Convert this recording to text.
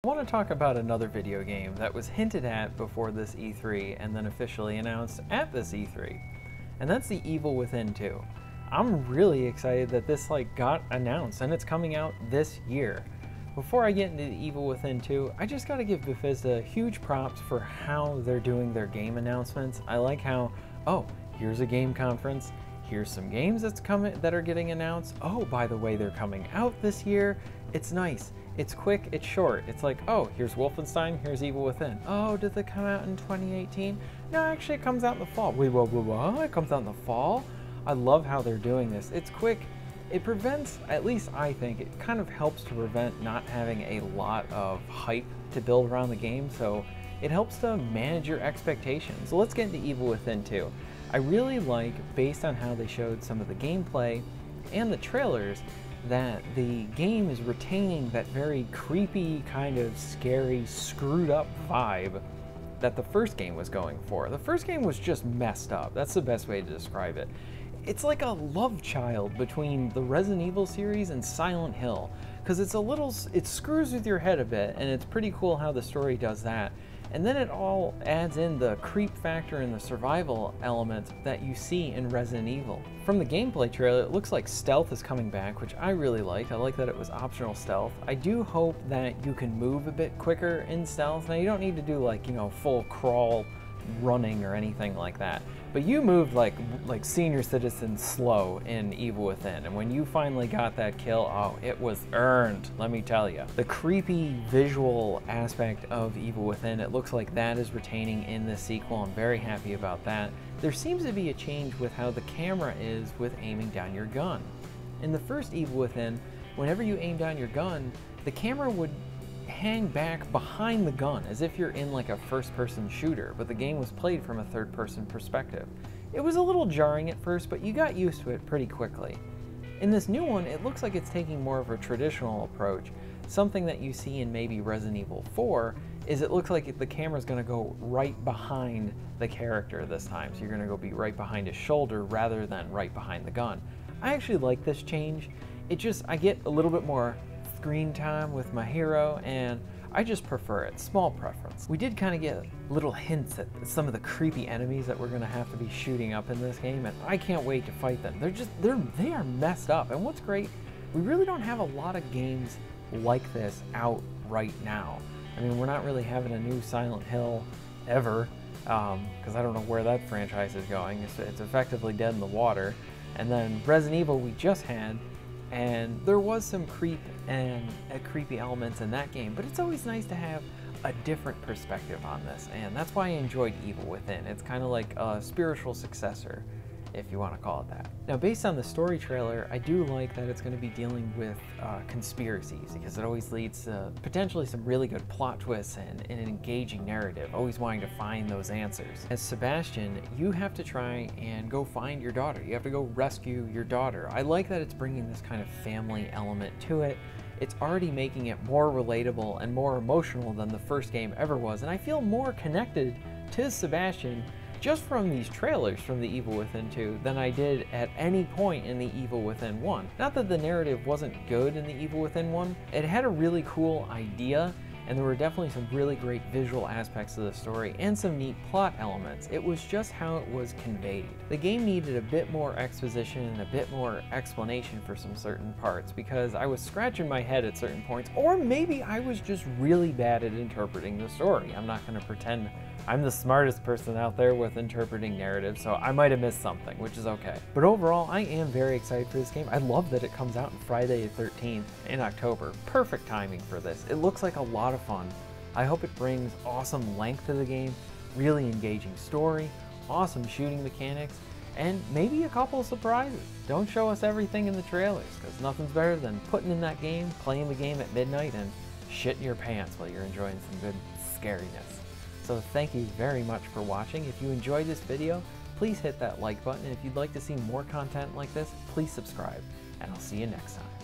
I want to talk about another video game that was hinted at before this E3 and then officially announced at this E3, and that's The Evil Within 2. I'm really excited that this got announced and it's coming out this year. Before I get into The Evil Within 2, I just gotta give Bethesda huge props for how they're doing their game announcements. I like how, oh, here's a game conference, here's some games that are getting announced. Oh, by the way, they're coming out this year. It's nice. It's quick, it's short. It's like, oh, here's Wolfenstein, here's Evil Within. Oh, did they come out in 2018? No, actually it comes out in the fall. Wait, what? It comes out in the fall? I love how they're doing this. It's quick. It prevents, at least I think, it kind of helps to prevent not having a lot of hype to build around the game, so it helps to manage your expectations. So let's get into Evil Within 2. I really like, based on how they showed some of the gameplay and the trailers, that the game is retaining that very creepy, kind of scary, screwed up vibe that the first game was going for. The first game was just messed up. That's the best way to describe it. It's like a love child between the Resident Evil series and Silent Hill, because it screws with your head a bit, and it's pretty cool how the story does that. And then it all adds in the creep factor and the survival element that you see in Resident Evil. From the gameplay trailer, it looks like stealth is coming back, which I really liked. I like that it was optional stealth. I do hope that you can move a bit quicker in stealth. Now, you don't need to do full crawl running or anything like that, but you moved like senior citizen slow in Evil Within, and when you finally got that kill, oh, it was earned, let me tell you. The creepy visual aspect of Evil Within, it looks like that is retaining in this sequel. I'm very happy about that. There seems to be a change with how the camera is with aiming down your gun. In the first Evil Within, whenever you aim down your gun, the camera would hang back behind the gun as if you're in a first-person shooter, but the game was played from a third-person perspective. It was a little jarring at first, but you got used to it pretty quickly. In this new one, it looks like it's taking more of a traditional approach. Something that you see in maybe Resident Evil 4 is it looks like the camera's going to go right behind the character this time, so you're going to be right behind his shoulder rather than right behind the gun. I actually like this change. I get a little bit more screen time with my hero, and I just prefer it. Small preference. We did kind of get little hints at some of the creepy enemies that we're going to have to be shooting up in this game, and I can't wait to fight them. They are messed up, and what's great, we really don't have a lot of games like this out right now. I mean, we're not really having a new Silent Hill ever, because I don't know where that franchise is going. It's effectively dead in the water. And then Resident Evil we just had, and there was some creepy elements in that game, but it's always nice to have a different perspective on this, and that's why I enjoyed Evil Within. It's kind of like a spiritual successor, if you want to call it that. Now, based on the story trailer, I do like that it's going to be dealing with conspiracies, because it always leads to potentially some really good plot twists and an engaging narrative, always wanting to find those answers. As Sebastian, you have to try and go find your daughter. You have to go rescue your daughter. I like that it's bringing this kind of family element to it. It's already making it more relatable and more emotional than the first game ever was, and I feel more connected to Sebastian just from these trailers from The Evil Within 2 than I did at any point in The Evil Within 1. Not that the narrative wasn't good in The Evil Within 1, it had a really cool idea, and there were definitely some really great visual aspects of the story and some neat plot elements. It was just how it was conveyed. The game needed a bit more exposition and a bit more explanation for some certain parts, because I was scratching my head at certain points, or maybe I was just really bad at interpreting the story. I'm not going to pretend I'm the smartest person out there with interpreting narratives, so I might have missed something, which is okay. But overall, I am very excited for this game. I love that it comes out on Friday the 13th in October. Perfect timing for this. It looks like a lot of fun. I hope it brings awesome length to the game, really engaging story, awesome shooting mechanics, and maybe a couple of surprises. Don't show us everything in the trailers, because nothing's better than putting in that game, playing the game at midnight, and shitting your pants while you're enjoying some good scariness. So thank you very much for watching. If you enjoyed this video, please hit that like button, and if you'd like to see more content like this, please subscribe, and I'll see you next time.